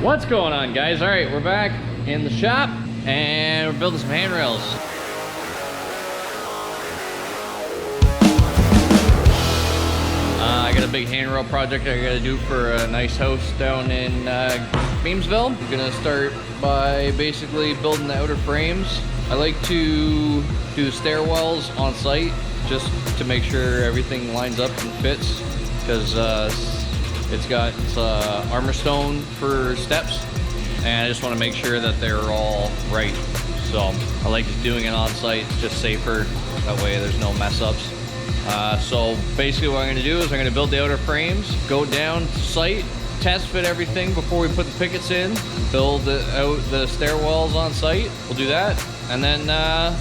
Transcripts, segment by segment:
What's going on, guys? All right, we're back in the shop and we're building some handrails. I got a big handrail project I gotta do for a nice house down in Beamsville. I'm gonna start by basically building the outer frames. I like to do the stairwells on site just to make sure everything lines up and fits, because it's got armor stone for steps, and I just want to make sure that they're all right. So I like just doing it on site. It's just safer. That way there's no mess ups. So basically what I'm going to do is I'm going to build the outer frames, go down to site, test fit everything before we put the pickets in, build out the stairwells on site. We'll do that, and then I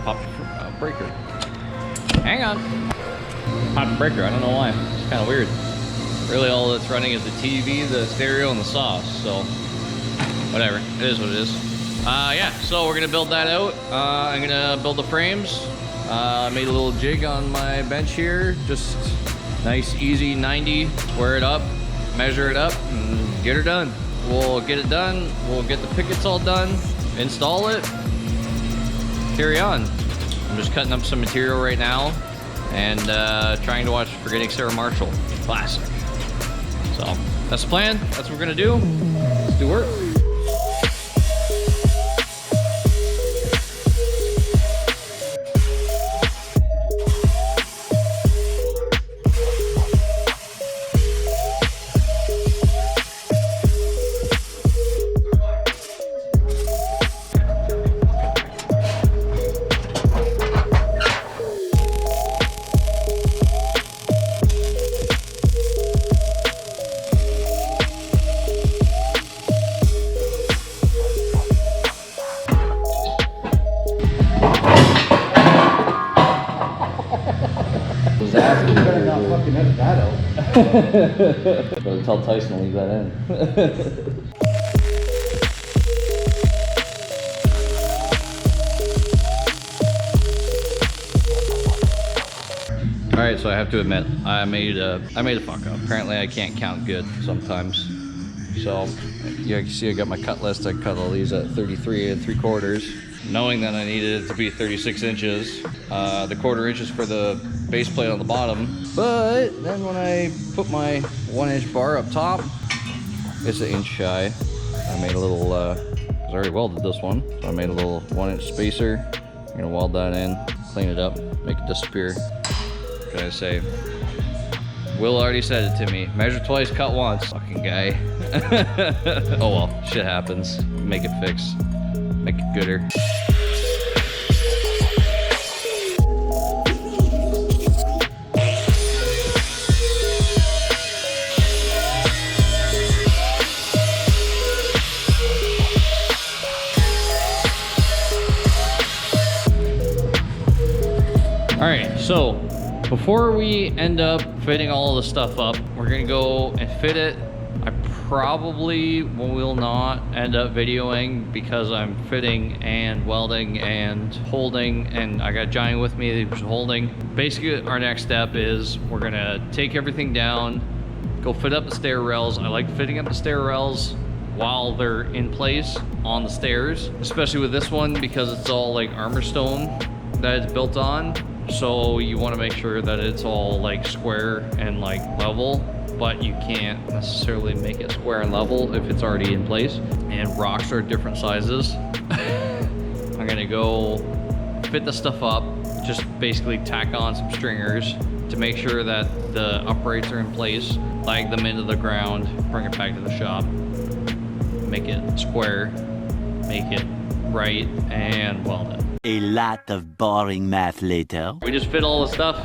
popped a breaker. Hang on. Popped a breaker. I don't know why. It's kind of weird. Really, all that's running is the TV, the stereo, and the sauce. So whatever. It is what it is. Yeah. So we're gonna build that out. I'm gonna build the frames. I made a little jig on my bench here. Just nice, easy 90. Square it up, measure it up, and get her done. We'll get it done. We'll get the pickets all done. Install it. Carry on. I'm just cutting up some material right now and trying to watch Forgetting Sarah Marshall. Classic. So that's the plan. That's what we're gonna do. Let's do work. You better not fucking edit that out. Better tell Tyson to leave that in. All right, so I have to admit, I made a fuck up. Apparently, I can't count good sometimes. So you can see I got my cut list. I cut all these at 33 3/4, knowing that I needed it to be 36 inches. The 1/4 inches for the base plate on the bottom. But then when I put my 1-inch bar up top, it's 1 inch shy. I made a little, I already welded this one, so I made a little 1-inch spacer. I'm gonna weld that in, clean it up, make it disappear. What can I say? Will already said it to me. Measure twice, cut once. Fucking guy. Oh well, shit happens. Make it fix. Make it gooder. All right, so before we end up fitting all of the stuff up, we're gonna go and fit it. I probably will not end up videoing because I'm fitting and welding and holding, and I got Johnny with me who's holding. Basically, our next step is we're gonna take everything down, go fit up the stair rails. I like fitting up the stair rails while they're in place on the stairs, especially with this one because it's all like armor stone that it's built on. So you want to make sure that it's all like square and like level, but you can't necessarily make it square and level if it's already in place. And rocks are different sizes. I'm gonna go fit the stuff up, just basically tack on some stringers to make sure that the uprights are in place, lag them into the ground, bring it back to the shop, make it square, make it right, and weld it. A lot of boring math later. We just fit all the stuff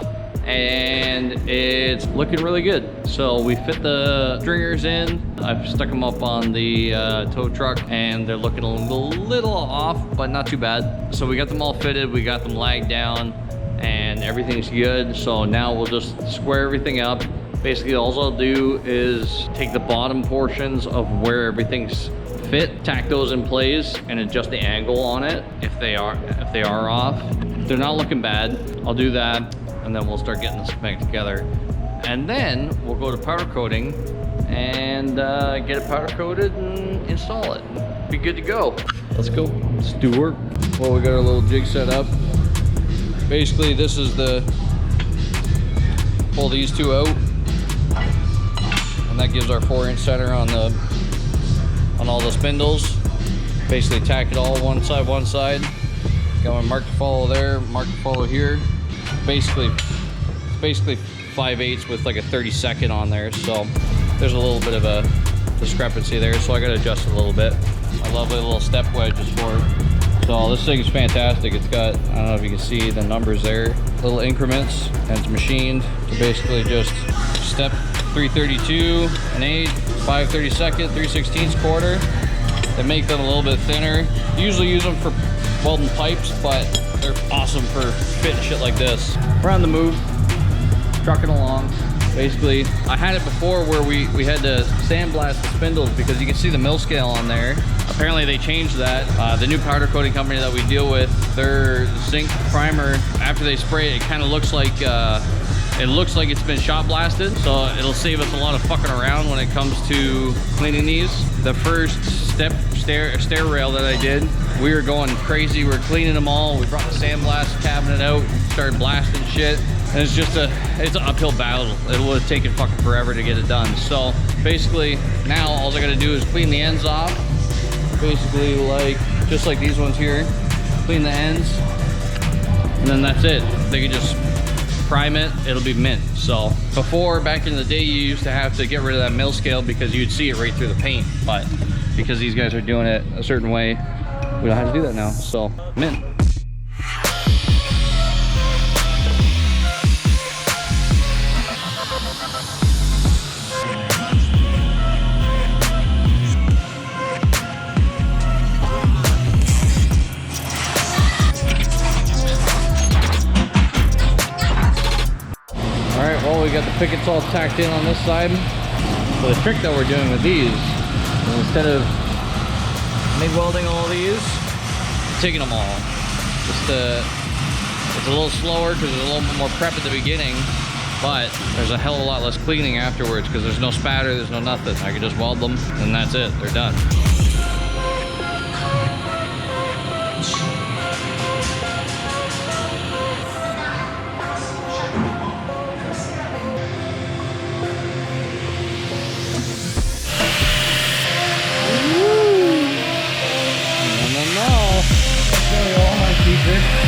and it's looking really good. So we fit the stringers in. I've stuck them up on the tow truck and they're looking a little off, but not too bad. So we got them all fitted, we got them lagged down, and everything's good. So now we'll just square everything up. Basically, all I'll do is take the bottom portions of where everything's fit, tack those in place, and adjust the angle on it if they are off. If they're not looking bad, I'll do that, and then we'll start getting this back together. And then we'll go to powder coating and get it powder coated and install it. Be good to go. Let's go. Let's do work. Well, we got our little jig set up. Basically, this is the, pull these two out, and that gives our 4-inch center on all the spindles. Basically tack it all one side. Got my mark to follow there, mark to follow here. Basically 5/8 with like a 32nd on there, so there's a little bit of a discrepancy there, so I gotta adjust it a little bit. My lovely little step wedges for it. So this thing is fantastic. It's got, I don't know if you can see the numbers there, little increments, and it's machined to basically just step 3/32, an 8, 5/32, 3/16 quarter. They make them a little bit thinner. Usually use them for welding pipes, but they're awesome for fitting shit like this. We're on the move, trucking along. Basically, I had it before where we had to sandblast the spindles because you can see the mill scale on there. Apparently they changed that. The new powder coating company that we deal with, their zinc primer, after they spray it, it kind of looks like it's been shot blasted. So it'll save us a lot of fucking around when it comes to cleaning these. The first stair rail that I did, we were going crazy. We were cleaning them all. We brought the sandblast cabinet out, started blasting shit. And it's an uphill battle. It would have taken fucking forever to get it done. So basically now all I gotta do is clean the ends off. Basically just like these ones here, clean the ends, and then that's it. They can just prime it, it'll be mint. So before, back in the day, you used to have to get rid of that mill scale because you'd see it right through the paint. But because these guys are doing it a certain way, we don't have to do that now. So mint. Well, we got the pickets all tacked in on this side. So the trick that we're doing with these is instead of MIG welding all these, taking them all. It's a little slower because there's a little bit more prep at the beginning, but there's a hell of a lot less cleaning afterwards because there's no spatter, there's no nothing. I can just weld them and that's it, they're done. I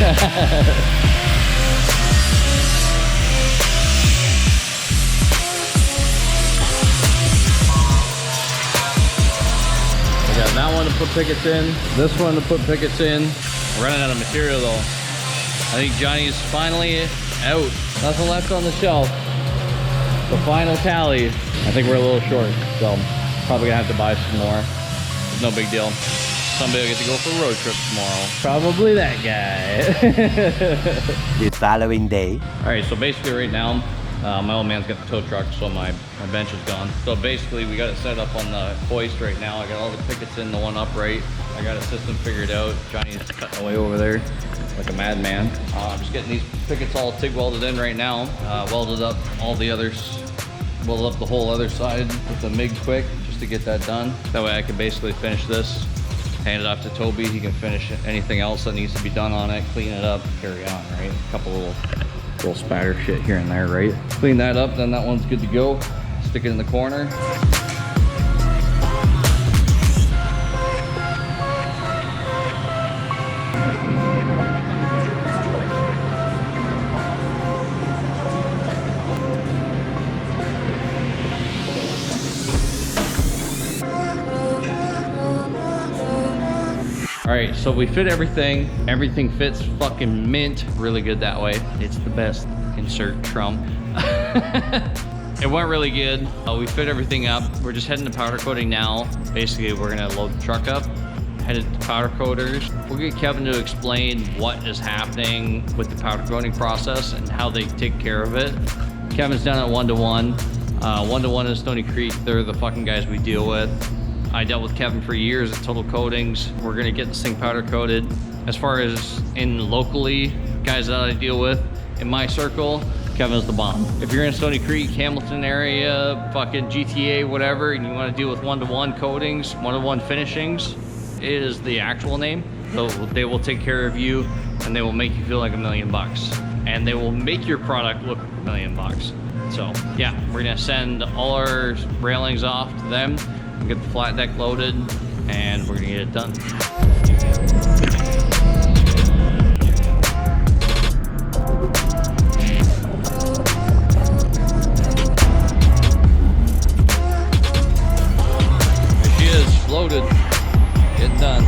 got that one to put pickets in, this one to put pickets in. We're running out of material though. I think Johnny's finally out. Nothing left on the shelf. The final tally. I think we're a little short, so probably gonna have to buy some more. No big deal. Somebody will get to go for a road trip tomorrow. Probably that guy. The following day. All right, so basically right now, my old man's got the tow truck, so my bench is gone. So basically we got it set up on the hoist right now. I got all the pickets in the one upright. I got a system figured out. Johnny's cutting away over there like a madman. I'm just getting these pickets all TIG welded in right now. Welded up all the others, welded up the whole other side with the MIG quick just to get that done. That way I can basically finish this, hand it off to Toby. He can finish anything else that needs to be done on it, clean it up, carry on, right? A couple little spatter shit here and there, right? Clean that up, then that one's good to go. Stick it in the corner. All right, so we fit everything. Everything fits fucking mint. Really good that way. It's the best. Insert Trump. It went really good. We fit everything up. We're just heading to powder coating now. Basically, we're gonna load the truck up, headed to powder coaters. We'll get Kevin to explain what is happening with the powder coating process and how they take care of it. Kevin's done it one-to-one. One-to-one in Stony Creek. They're the fucking guys we deal with. I dealt with Kevin for years at Total Coatings. We're gonna get this thing powder coated. As far as in locally, guys that I deal with in my circle, Kevin's the bomb. If you're in Stony Creek, Hamilton area, fucking GTA, whatever, and you want to deal with one-to-one coatings, one-to-one finishings, it is the actual name. So they will take care of you, and they will make you feel like $1 million. And they will make your product look $1 million. So yeah, we're gonna send all our railings off to them, get the flat deck loaded, and we're gonna get it done. There she is, loaded, getting done.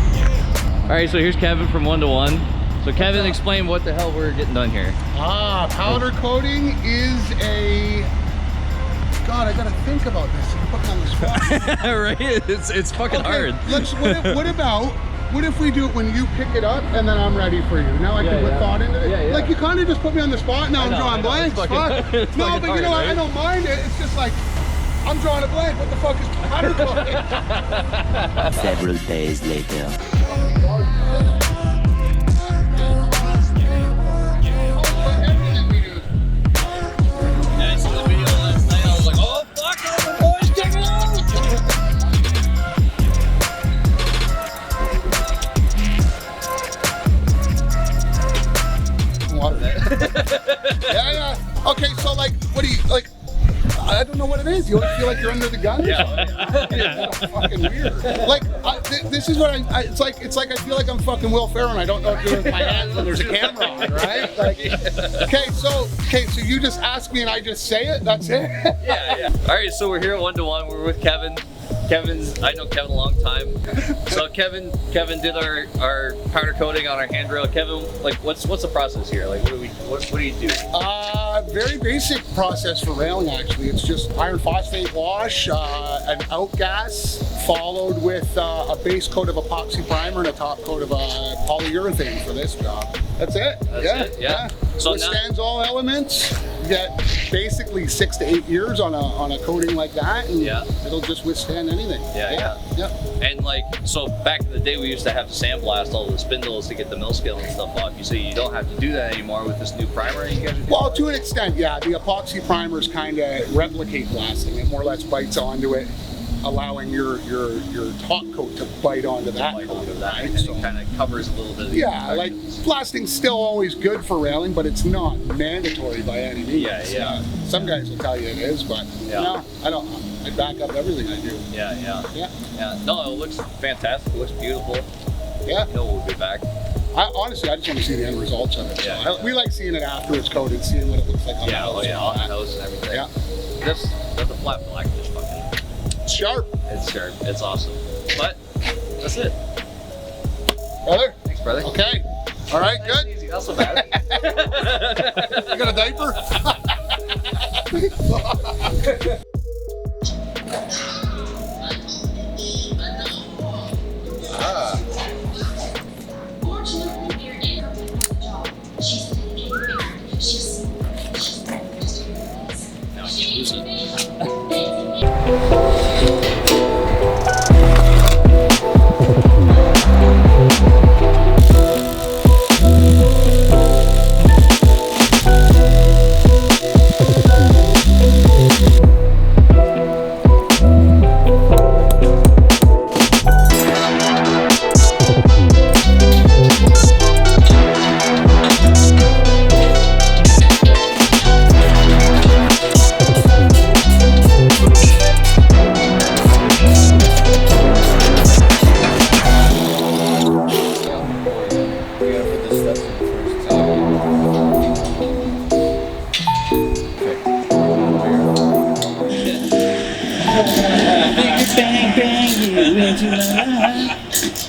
All right, so here's Kevin from One to One. So Kevin, explain what the hell we're getting done here. Powder coating is a... God, I gotta think about this. You're putting me on the spot. Right? It's fucking hard. What if we do it when you pick it up and then I'm ready for you? Now I can put thought into it. Yeah. Like you kind of just put me on the spot. Now I'm drawing blanks. Fuck. No, but you know what? I don't mind it. It's just like I'm drawing a blank. What the fuck is powder coating? Several days later. Yeah. Okay, so like, what do you like? I don't know what it is. You always feel like you're under the gun. Yeah. It's so fucking weird. Like, this is what it's like I feel like I'm fucking Will Ferrell and I don't know what to do with my hands when there's a camera on, right? Like, okay, so you just ask me and I just say it. That's it. Yeah. All right, so we're here at One to One. We're with Kevin. I know Kevin a long time. So Kevin did our powder coating on our handrail. Kevin, like, what's the process here? Like, what do you do? Very basic process for railing, actually. It's just iron phosphate wash, an outgas, followed with a base coat of epoxy primer and a top coat of polyurethane for this job. That's it. That's it. Yeah. So withstands all elements. You get basically 6 to 8 years on a coating like that, and it'll just withstand anything. Yeah. And like, so back in the day, we used to have to sandblast all the spindles to get the mill scale and stuff off. You say you don't have to do that anymore with this new primer you guys are doing? Well, to an extent, yeah. The epoxy primers kind of replicate blasting. It more or less bites onto it, allowing your top coat to bite onto that coat. Right? So it kind of covers a little bit of the like blasting's still always good for railing, but it's not mandatory by any means. Yeah. Some guys will tell you it is, but no, I don't. I back up everything I do. Yeah. No, it looks fantastic. It looks beautiful. Yeah. You know we'll be back. Honestly, I just want to see the end results of it. We like seeing it after it's coated, seeing what it looks like on the nose. On the nose and everything. Yeah. That's the flat black is fucking... It's sharp. It's sharp. It's awesome. But that's it. Brother? Thanks, brother. Okay. All right, good. Easy. Not so bad. You got a diaper? Now I can lose it.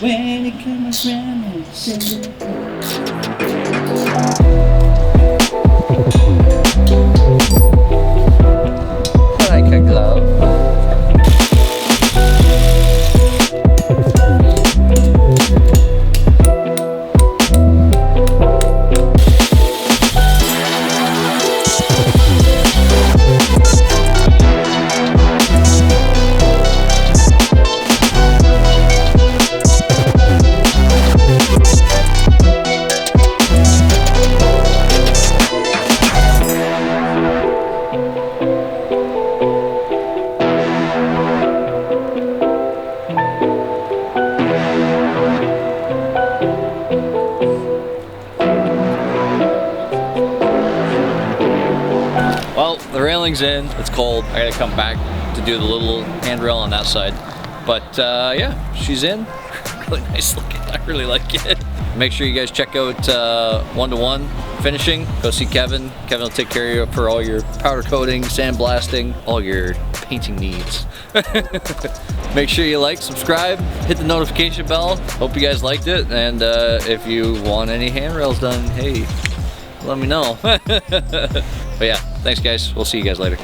When it comes around and sing. Like a glove. ceiling's in. It's cold. I gotta come back to do the little handrail on that side. But yeah, she's in. Really nice looking. I really like it. Make sure you guys check out 1-to-1 finishing. Go see Kevin. Kevin will take care of you for all your powder coating, sandblasting, all your painting needs. Make sure you like, subscribe, hit the notification bell. Hope you guys liked it. And if you want any handrails done, hey, let me know. But yeah, thanks guys. We'll see you guys later.